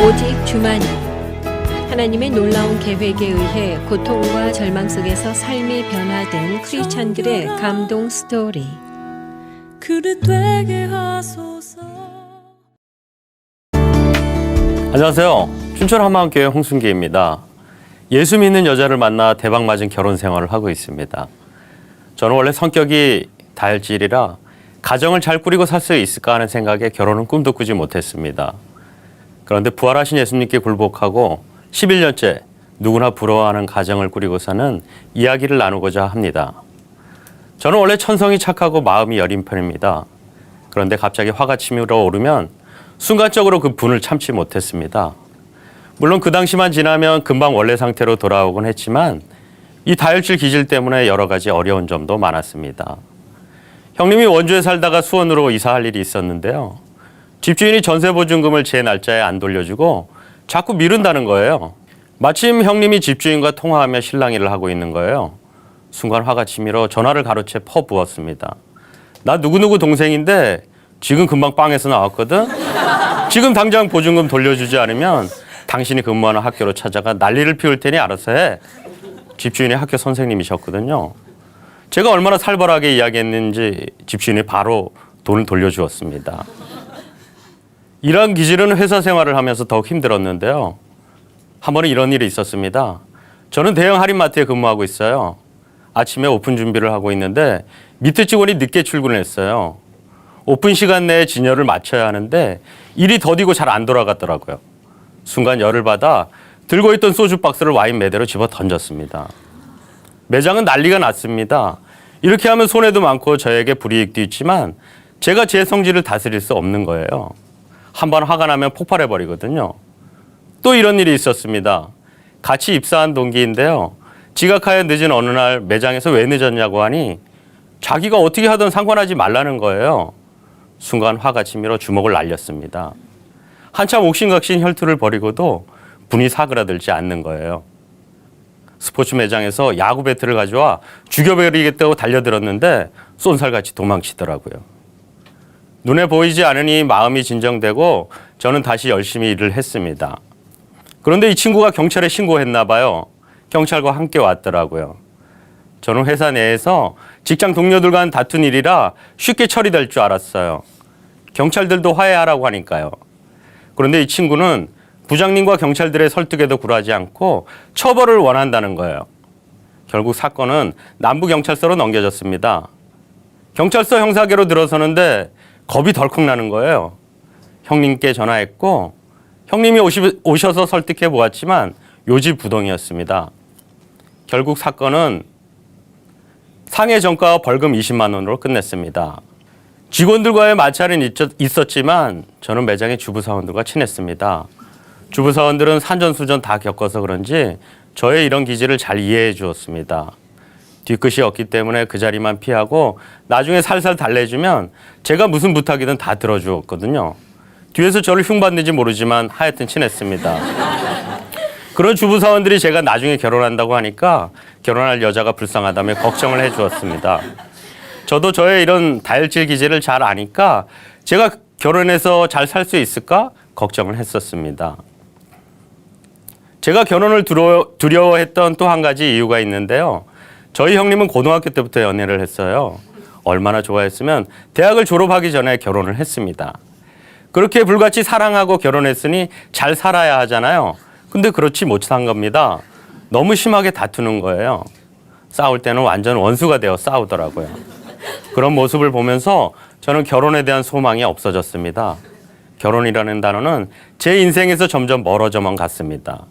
오직 주만이 하나님의 놀라운 계획에 의해 고통과 절망 속에서 삶이 변화된 크리스찬들의 감동 스토리. 그릇 되게 하소서. 안녕하세요. 춘천 한마음교회 홍순기입니다. 예수 믿는 여자를 만나 대박맞은 결혼 생활을 하고 있습니다. 저는 원래 성격이 다혈질이라 가정을 잘 꾸리고 살 수 있을까 하는 생각에 결혼은 꿈도 꾸지 못했습니다. 그런데 부활하신 예수님께 굴복하고 11년째 누구나 부러워하는 가정을 꾸리고 사는 이야기를 나누고자 합니다. 저는 원래 천성이 착하고 마음이 여린 편입니다. 그런데 갑자기 화가 치밀어 오르면 순간적으로 그 분을 참지 못했습니다. 물론 그 당시만 지나면 금방 원래 상태로 돌아오곤 했지만 이 다혈질 기질 때문에 여러 가지 어려운 점도 많았습니다. 형님이 원주에 살다가 수원으로 이사할 일이 있었는데요. 집주인이 전세보증금을 제 날짜에 안 돌려주고 자꾸 미룬다는 거예요. 마침 형님이 집주인과 통화하며 실랑이를 하고 있는 거예요. 순간 화가 치밀어 전화를 가로채 퍼부었습니다. 나 누구누구 동생인데 지금 금방 빵에서 나왔거든? 지금 당장 보증금 돌려주지 않으면 당신이 근무하는 학교로 찾아가 난리를 피울 테니 알아서 해. 집주인이 학교 선생님이셨거든요. 제가 얼마나 살벌하게 이야기했는지 집주인이 바로 돈을 돌려주었습니다. 이러한 기질은 회사 생활을 하면서 더욱 힘들었는데요. 한 번은 이런 일이 있었습니다. 저는 대형 할인마트에 근무하고 있어요. 아침에 오픈 준비를 하고 있는데 밑에 직원이 늦게 출근을 했어요. 오픈 시간 내에 진열을 마쳐야 하는데 일이 더디고 잘 안 돌아갔더라고요. 순간 열을 받아 들고 있던 소주 박스를 와인 매대로 집어 던졌습니다. 매장은 난리가 났습니다. 이렇게 하면 손해도 많고 저에게 불이익도 있지만 제가 제 성질을 다스릴 수 없는 거예요. 한번 화가 나면 폭발해버리거든요. 또 이런 일이 있었습니다. 같이 입사한 동기인데요. 지각하여 늦은 어느 날 매장에서 왜 늦었냐고 하니 자기가 어떻게 하든 상관하지 말라는 거예요. 순간 화가 치밀어 주먹을 날렸습니다. 한참 옥신각신 혈투를 벌이고도 분이 사그라들지 않는 거예요. 스포츠 매장에서 야구 배트를 가져와 죽여버리겠다고 달려들었는데 쏜살같이 도망치더라고요. 눈에 보이지 않으니 마음이 진정되고 저는 다시 열심히 일을 했습니다. 그런데 이 친구가 경찰에 신고했나 봐요. 경찰과 함께 왔더라고요. 저는 회사 내에서 직장 동료들과는 다툰 일이라 쉽게 처리될 줄 알았어요. 경찰들도 화해하라고 하니까요. 그런데 이 친구는 부장님과 경찰들의 설득에도 굴하지 않고 처벌을 원한다는 거예요. 결국 사건은 남부경찰서로 넘겨졌습니다. 경찰서 형사계로 들어서는데 겁이 덜컥 나는 거예요. 형님께 전화했고 형님이 오셔서 설득해 보았지만 요지부동이었습니다. 결국 사건은 상해 전가와 벌금 20만 원으로 끝냈습니다. 직원들과의 마찰은 있었지만 저는 매장의 주부사원들과 친했습니다. 주부사원들은 산전수전 다 겪어서 그런지 저의 이런 기질을 잘 이해해 주었습니다. 뒤끝이 없기 때문에 그 자리만 피하고 나중에 살살 달래주면 제가 무슨 부탁이든 다 들어주었거든요. 뒤에서 저를 흉봤는지 모르지만 하여튼 친했습니다. 그런 주부사원들이 제가 나중에 결혼한다고 하니까 결혼할 여자가 불쌍하다며 걱정을 해 주었습니다. 저도 저의 이런 다혈질 기질을 잘 아니까 제가 결혼해서 잘 살 수 있을까 걱정을 했었습니다. 제가 결혼을 두려워했던 또 한 가지 이유가 있는데요. 저희 형님은 고등학교 때부터 연애를 했어요. 얼마나 좋아했으면 대학을 졸업하기 전에 결혼을 했습니다. 그렇게 불같이 사랑하고 결혼했으니 잘 살아야 하잖아요. 근데 그렇지 못한 겁니다. 너무 심하게 다투는 거예요. 싸울 때는 완전 원수가 되어 싸우더라고요. 그런 모습을 보면서 저는 결혼에 대한 소망이 없어졌습니다. 결혼이라는 단어는 제 인생에서 점점 멀어져만 갔습니다.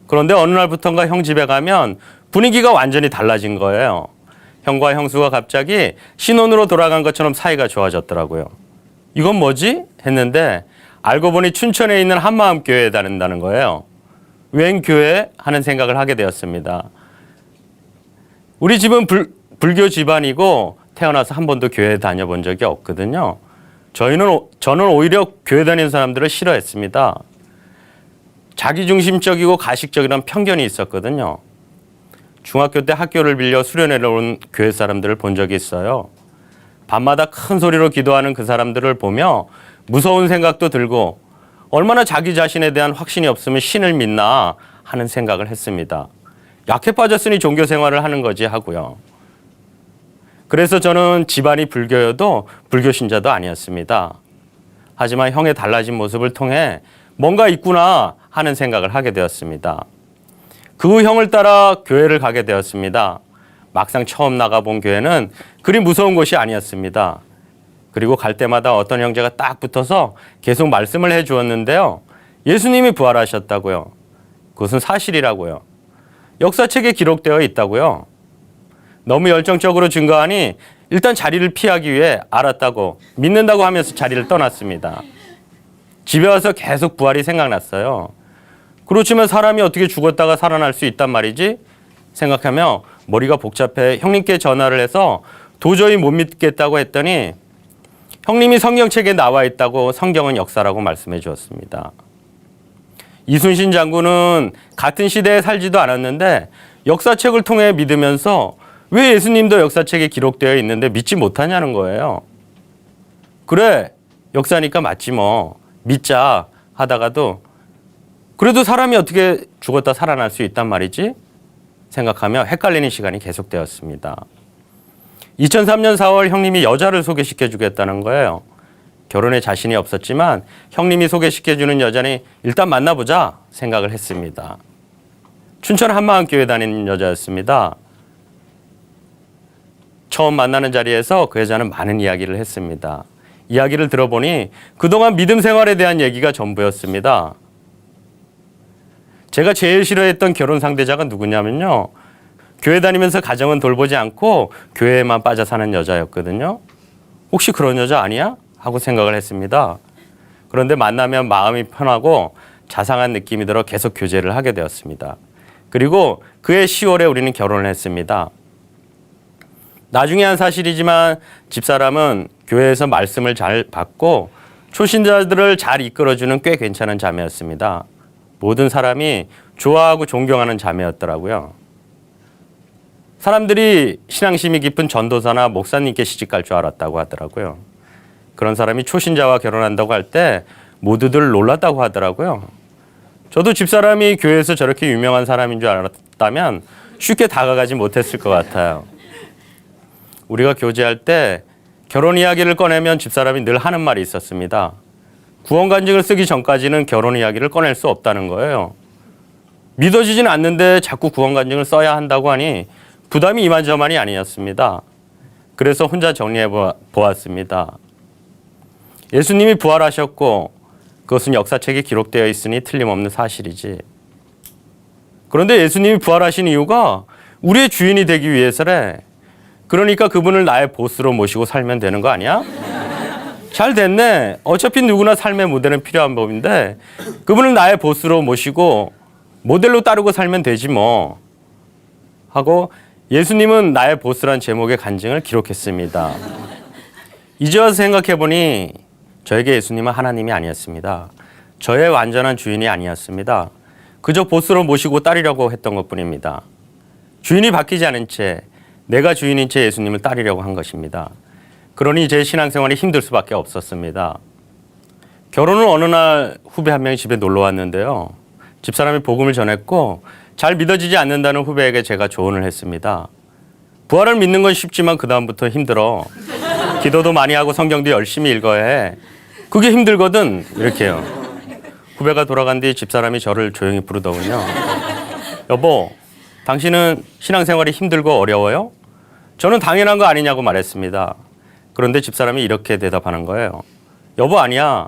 그런데 어느 날부터인가 형 집에 가면 분위기가 완전히 달라진 거예요. 형과 형수가 갑자기 신혼으로 돌아간 것처럼 사이가 좋아졌더라고요. 이건 뭐지? 했는데 알고 보니 춘천에 있는 한마음교회에 다닌다는 거예요. 웬 교회? 하는 생각을 하게 되었습니다. 우리 집은 불교 집안이고 태어나서 한 번도 교회에 다녀본 적이 없거든요. 저는 오히려 교회 다니는 사람들을 싫어했습니다. 자기중심적이고 가식적이라는 편견이 있었거든요. 중학교 때 학교를 빌려 수련회를 온 교회 사람들을 본 적이 있어요. 밤마다 큰 소리로 기도하는 그 사람들을 보며 무서운 생각도 들고 얼마나 자기 자신에 대한 확신이 없으면 신을 믿나 하는 생각을 했습니다. 약해 빠졌으니 종교 생활을 하는 거지 하고요. 그래서 저는 집안이 불교여도 불교 신자도 아니었습니다. 하지만 형의 달라진 모습을 통해 뭔가 있구나 하는 생각을 하게 되었습니다. 그 후 형을 따라 교회를 가게 되었습니다. 막상 처음 나가본 교회는 그리 무서운 곳이 아니었습니다. 그리고 갈 때마다 어떤 형제가 딱 붙어서 계속 말씀을 해 주었는데요. 예수님이 부활하셨다고요. 그것은 사실이라고요. 역사책에 기록되어 있다고요. 너무 열정적으로 증거하니 일단 자리를 피하기 위해 알았다고 믿는다고 하면서 자리를 떠났습니다. 집에 와서 계속 부활이 생각났어요. 그렇지만 사람이 어떻게 죽었다가 살아날 수 있단 말이지? 생각하며 머리가 복잡해 형님께 전화를 해서 도저히 못 믿겠다고 했더니 형님이 성경책에 나와 있다고 성경은 역사라고 말씀해 주었습니다. 이순신 장군은 같은 시대에 살지도 않았는데 역사책을 통해 믿으면서 왜 예수님도 역사책에 기록되어 있는데 믿지 못하냐는 거예요. 그래, 역사니까 맞지 뭐. 믿자 하다가도 그래도 사람이 어떻게 죽었다 살아날 수 있단 말이지? 생각하며 헷갈리는 시간이 계속되었습니다. 2003년 4월 형님이 여자를 소개시켜 주겠다는 거예요. 결혼에 자신이 없었지만 형님이 소개시켜 주는 여자니 일단 만나보자 생각을 했습니다. 춘천 한마음교회 다니는 여자였습니다. 처음 만나는 자리에서 그 여자는 많은 이야기를 했습니다. 이야기를 들어보니 그동안 믿음 생활에 대한 얘기가 전부였습니다. 제가 제일 싫어했던 결혼 상대자가 누구냐면요. 교회 다니면서 가정은 돌보지 않고 교회에만 빠져 사는 여자였거든요. 혹시 그런 여자 아니야? 하고 생각을 했습니다. 그런데 만나면 마음이 편하고 자상한 느낌이 들어 계속 교제를 하게 되었습니다. 그리고 그해 10월에 우리는 결혼을 했습니다. 나중에 한 사실이지만 집사람은 교회에서 말씀을 잘 받고 초신자들을 잘 이끌어주는 꽤 괜찮은 자매였습니다. 모든 사람이 좋아하고 존경하는 자매였더라고요. 사람들이 신앙심이 깊은 전도사나 목사님께 시집갈 줄 알았다고 하더라고요. 그런 사람이 초신자와 결혼한다고 할 때 모두들 놀랐다고 하더라고요. 저도 집사람이 교회에서 저렇게 유명한 사람인 줄 알았다면 쉽게 다가가지 못했을 것 같아요. 우리가 교제할 때 결혼 이야기를 꺼내면 집사람이 늘 하는 말이 있었습니다. 구원간증을 쓰기 전까지는 결혼 이야기를 꺼낼 수 없다는 거예요. 믿어지진 않는데 자꾸 구원간증을 써야 한다고 하니 부담이 이만저만이 아니었습니다. 그래서 혼자 정리해 보았습니다. 예수님이 부활하셨고 그것은 역사책에 기록되어 있으니 틀림없는 사실이지. 그런데 예수님이 부활하신 이유가 우리의 주인이 되기 위해서래. 그러니까 그분을 나의 보스로 모시고 살면 되는 거 아니야? 잘 됐네. 어차피 누구나 삶의 모델은 필요한 법인데 그분을 나의 보스로 모시고 모델로 따르고 살면 되지 뭐. 하고 예수님은 나의 보스란 제목의 간증을 기록했습니다. 이제 와서 생각해보니 저에게 예수님은 하나님이 아니었습니다. 저의 완전한 주인이 아니었습니다. 그저 보스로 모시고 따르려고 했던 것뿐입니다. 주인이 바뀌지 않은 채 내가 주인인 채 예수님을 따르려고 한 것입니다. 그러니 제 신앙생활이 힘들 수밖에 없었습니다. 결혼은 어느 날 후배 한 명이 집에 놀러 왔는데요. 집사람이 복음을 전했고 잘 믿어지지 않는다는 후배에게 제가 조언을 했습니다. 부활을 믿는 건 쉽지만 그 다음부터 힘들어. 기도도 많이 하고 성경도 열심히 읽어야 해. 그게 힘들거든. 이렇게요. 후배가 돌아간 뒤 집사람이 저를 조용히 부르더군요. 여보, 당신은 신앙생활이 힘들고 어려워요? 저는 당연한 거 아니냐고 말했습니다. 그런데 집사람이 이렇게 대답하는 거예요. 여보, 아니야.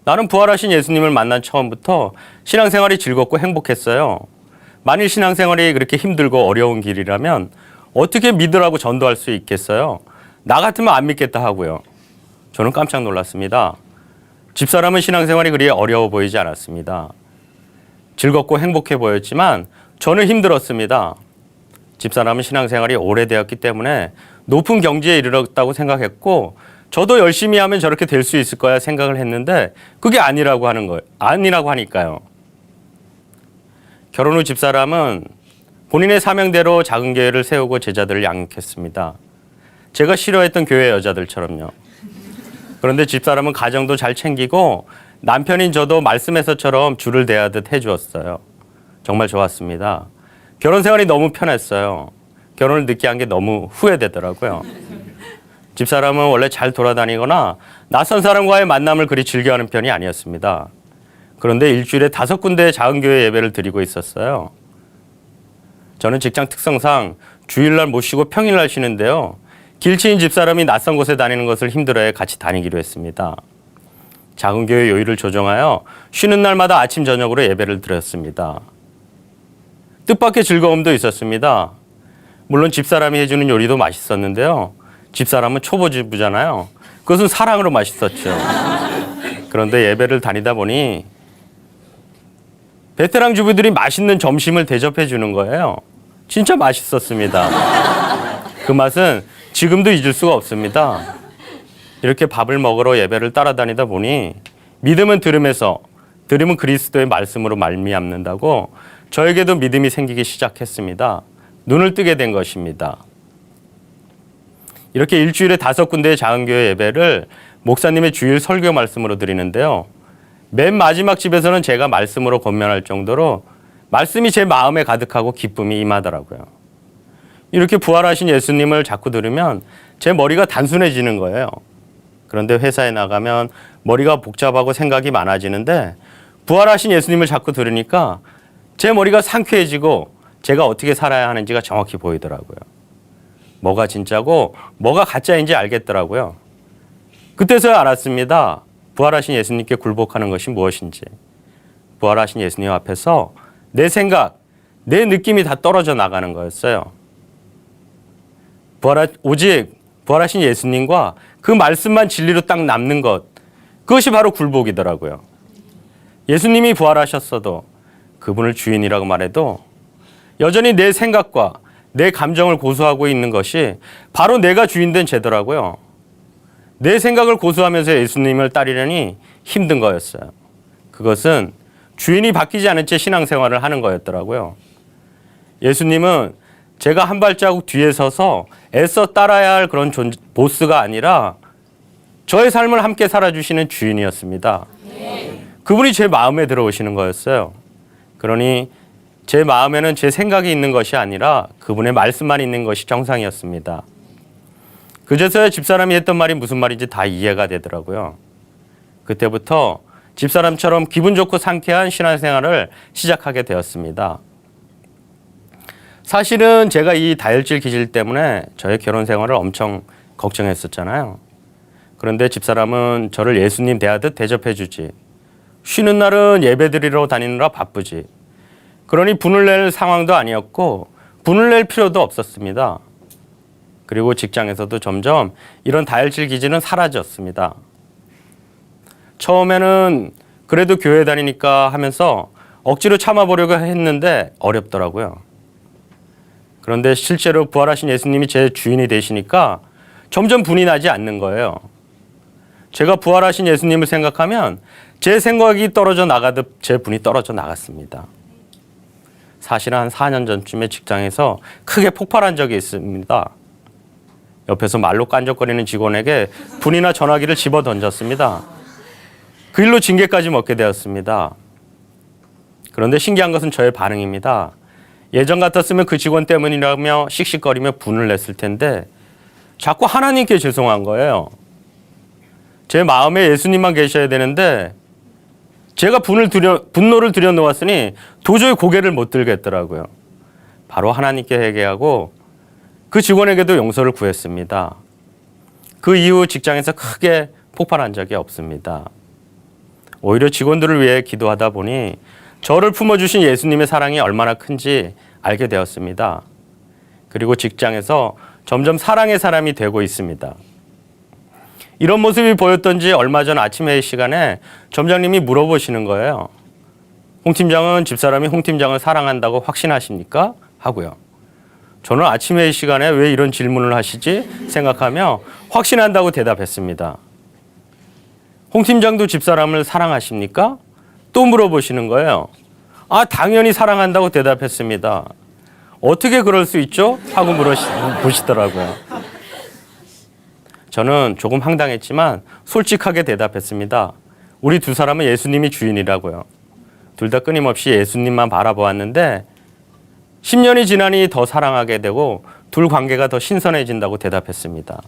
나는 부활하신 예수님을 만난 처음부터 신앙생활이 즐겁고 행복했어요. 만일 신앙생활이 그렇게 힘들고 어려운 길이라면 어떻게 믿으라고 전도할 수 있겠어요? 나 같으면 안 믿겠다 하고요. 저는 깜짝 놀랐습니다. 집사람은 신앙생활이 그리 어려워 보이지 않았습니다. 즐겁고 행복해 보였지만 저는 힘들었습니다. 집사람은 신앙생활이 오래되었기 때문에 높은 경지에 이르렀다고 생각했고 저도 열심히 하면 저렇게 될 수 있을 거야 생각을 했는데 그게 아니라고 하는 거예요. 아니라고 하니까요. 결혼 후 집사람은 본인의 사명대로 작은 교회를 세우고 제자들을 양육했습니다. 제가 싫어했던 교회 여자들처럼요. 그런데 집사람은 가정도 잘 챙기고 남편인 저도 말씀에서처럼 줄을 대하듯 해주었어요. 정말 좋았습니다. 결혼 생활이 너무 편했어요. 결혼을 늦게 한 게 너무 후회되더라고요. 집사람은 원래 잘 돌아다니거나 낯선 사람과의 만남을 그리 즐겨하는 편이 아니었습니다. 그런데 일주일에 5군데의 작은 교회 예배를 드리고 있었어요. 저는 직장 특성상 주일날 못 쉬고 평일날 쉬는데요. 길치인 집사람이 낯선 곳에 다니는 것을 힘들어해 같이 다니기로 했습니다. 작은 교회 요일을 조정하여 쉬는 날마다 아침 저녁으로 예배를 드렸습니다. 뜻밖의 즐거움도 있었습니다. 물론 집사람이 해주는 요리도 맛있었는데요. 집사람은 초보주부잖아요. 그것은 사랑으로 맛있었죠. 그런데 예배를 다니다 보니 베테랑 주부들이 맛있는 점심을 대접해 주는 거예요. 진짜 맛있었습니다. 그 맛은 지금도 잊을 수가 없습니다. 이렇게 밥을 먹으러 예배를 따라다니다 보니 믿음은 들음에서, 들음은 그리스도의 말씀으로 말미암는다고 저에게도 믿음이 생기기 시작했습니다. 눈을 뜨게 된 것입니다. 이렇게 일주일에 5군데의 작은 교회 예배를 목사님의 주일 설교 말씀으로 드리는데요. 맨 마지막 집에서는 제가 말씀으로 권면할 정도로 말씀이 제 마음에 가득하고 기쁨이 임하더라고요. 이렇게 부활하신 예수님을 자꾸 들으면 제 머리가 단순해지는 거예요. 그런데 회사에 나가면 머리가 복잡하고 생각이 많아지는데 부활하신 예수님을 자꾸 들으니까 제 머리가 상쾌해지고 제가 어떻게 살아야 하는지가 정확히 보이더라고요. 뭐가 진짜고 뭐가 가짜인지 알겠더라고요. 그때서야 알았습니다. 부활하신 예수님께 굴복하는 것이 무엇인지. 부활하신 예수님 앞에서 내 생각, 내 느낌이 다 떨어져 나가는 거였어요. 오직 부활하신 예수님과 그 말씀만 진리로 딱 남는 것, 그것이 바로 굴복이더라고요. 예수님이 부활하셨어도 그분을 주인이라고 말해도 여전히 내 생각과 내 감정을 고수하고 있는 것이 바로 내가 주인된 죄더라고요. 내 생각을 고수하면서 예수님을 따르려니 힘든 거였어요. 그것은 주인이 바뀌지 않은 채 신앙생활을 하는 거였더라고요. 예수님은 제가 한 발자국 뒤에 서서 애써 따라야 할 그런 보스가 아니라 저의 삶을 함께 살아주시는 주인이었습니다. 그분이 제 마음에 들어오시는 거였어요. 그러니 제 마음에는 제 생각이 있는 것이 아니라 그분의 말씀만 있는 것이 정상이었습니다. 그제서야 집사람이 했던 말이 무슨 말인지 다 이해가 되더라고요. 그때부터 집사람처럼 기분 좋고 상쾌한 신앙생활을 시작하게 되었습니다. 사실은 제가 이 다혈질 기질 때문에 저의 결혼 생활을 엄청 걱정했었잖아요. 그런데 집사람은 저를 예수님 대하듯 대접해 주지. 쉬는 날은 예배 드리러 다니느라 바쁘지. 그러니 분을 낼 상황도 아니었고 분을 낼 필요도 없었습니다. 그리고 직장에서도 점점 이런 다혈질 기질은 사라졌습니다. 처음에는 그래도 교회 다니니까 하면서 억지로 참아보려고 했는데 어렵더라고요. 그런데 실제로 부활하신 예수님이 제 주인이 되시니까 점점 분이 나지 않는 거예요. 제가 부활하신 예수님을 생각하면 제 생각이 떨어져 나가듯 제 분이 떨어져 나갔습니다. 사실은 한 4년 전쯤에 직장에서 크게 폭발한 적이 있습니다. 옆에서 말로 깐족거리는 직원에게 분이나 전화기를 집어 던졌습니다. 그 일로 징계까지 먹게 되었습니다. 그런데 신기한 것은 저의 반응입니다. 예전 같았으면 그 직원 때문이라며 씩씩거리며 분을 냈을 텐데 자꾸 하나님께 죄송한 거예요. 제 마음에 예수님만 계셔야 되는데 제가 분노를 들여놓았으니 도저히 고개를 못 들겠더라고요. 바로 하나님께 회개하고 그 직원에게도 용서를 구했습니다. 그 이후 직장에서 크게 폭발한 적이 없습니다. 오히려 직원들을 위해 기도하다 보니 저를 품어주신 예수님의 사랑이 얼마나 큰지 알게 되었습니다. 그리고 직장에서 점점 사랑의 사람이 되고 있습니다. 이런 모습이 보였던지 얼마 전 아침 회의 시간에 점장님이 물어보시는 거예요. 홍 팀장은 집사람이 홍 팀장을 사랑한다고 확신하십니까? 하고요. 저는 아침 회의 시간에 왜 이런 질문을 하시지 생각하며 확신한다고 대답했습니다. 홍 팀장도 집사람을 사랑하십니까? 또 물어보시는 거예요. 아, 당연히 사랑한다고 대답했습니다. 어떻게 그럴 수 있죠? 하고 물어보시더라고요. 저는 조금 황당했지만 솔직하게 대답했습니다. 우리 두 사람은 예수님이 주인이라고요. 둘 다 끊임없이 예수님만 바라보았는데 10년이 지나니 더 사랑하게 되고 둘 관계가 더 신선해진다고 대답했습니다.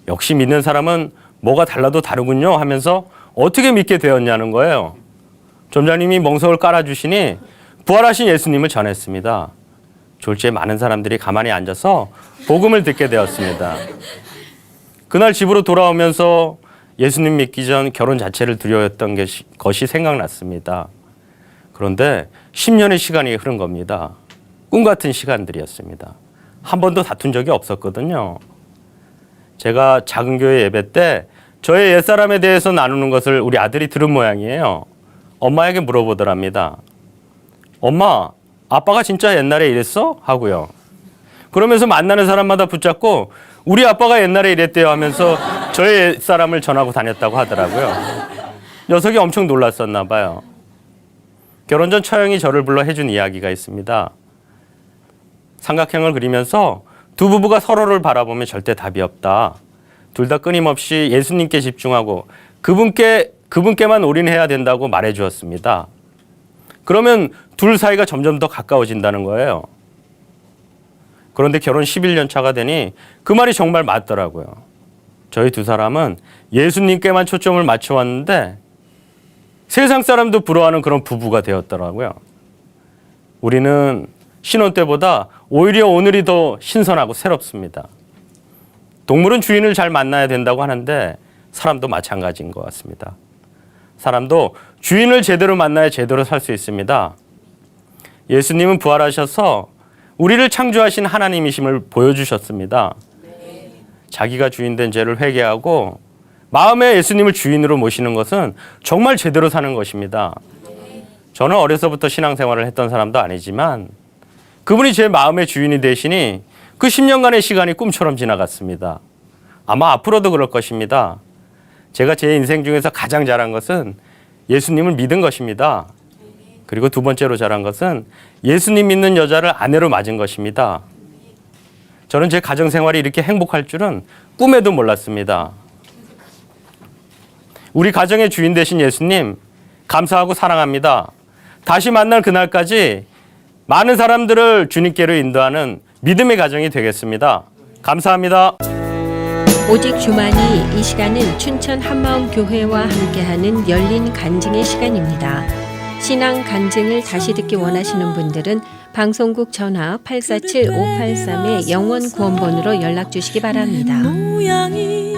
역시 믿는 사람은 뭐가 달라도 다르군요 하면서 어떻게 믿게 되었냐는 거예요. 점장님이 멍석을 깔아주시니 부활하신 예수님을 전했습니다. 졸지에 많은 사람들이 가만히 앉아서 복음을 듣게 되었습니다. 그날 집으로 돌아오면서 예수님 믿기 전 결혼 자체를 두려워했던 것이 생각났습니다. 그런데 10년의 시간이 흐른 겁니다. 꿈 같은 시간들이었습니다. 한 번도 다툰 적이 없었거든요. 제가 작은 교회 예배 때 저의 옛사람에 대해서 나누는 것을 우리 아들이 들은 모양이에요. 엄마에게 물어보더랍니다. 엄마, 아빠가 진짜 옛날에 이랬어? 하고요. 그러면서 만나는 사람마다 붙잡고 우리 아빠가 옛날에 이랬대요 하면서 저의 옛사람을 전하고 다녔다고 하더라고요. 녀석이 엄청 놀랐었나 봐요. 결혼 전 처형이 저를 불러 해준 이야기가 있습니다. 삼각형을 그리면서 두 부부가 서로를 바라보면 절대 답이 없다. 둘 다 끊임없이 예수님께 집중하고 그분께만 올인해야 된다고 말해 주었습니다. 그러면 둘 사이가 점점 더 가까워진다는 거예요. 그런데 결혼 11년 차가 되니 그 말이 정말 맞더라고요. 저희 두 사람은 예수님께만 초점을 맞춰왔는데 세상 사람도 부러워하는 그런 부부가 되었더라고요. 우리는 신혼 때보다 오히려 오늘이 더 신선하고 새롭습니다. 동물은 주인을 잘 만나야 된다고 하는데 사람도 마찬가지인 것 같습니다. 사람도 주인을 제대로 만나야 제대로 살 수 있습니다. 예수님은 부활하셔서 우리를 창조하신 하나님이심을 보여주셨습니다. 자기가 주인된 죄를 회개하고 마음에 예수님을 주인으로 모시는 것은 정말 제대로 사는 것입니다. 저는 어려서부터 신앙생활을 했던 사람도 아니지만 그분이 제 마음의 주인이 되시니 그 10년간의 시간이 꿈처럼 지나갔습니다. 아마 앞으로도 그럴 것입니다. 제가 제 인생 중에서 가장 잘한 것은 예수님을 믿은 것입니다. 그리고 두 번째로 잘한 것은 예수님 믿는 여자를 아내로 맞은 것입니다. 저는 제 가정생활이 이렇게 행복할 줄은 꿈에도 몰랐습니다. 우리 가정의 주인 되신 예수님 감사하고 사랑합니다. 다시 만날 그날까지 많은 사람들을 주님께로 인도하는 믿음의 가정이 되겠습니다. 감사합니다. 오직 주만이 이 시간은 춘천 한마음교회와 함께하는 열린 간증의 시간입니다. 신앙 간증을 다시 듣기 원하시는 분들은 방송국 전화 847-583의 영원 구원번호로 연락 주시기 바랍니다. 모양이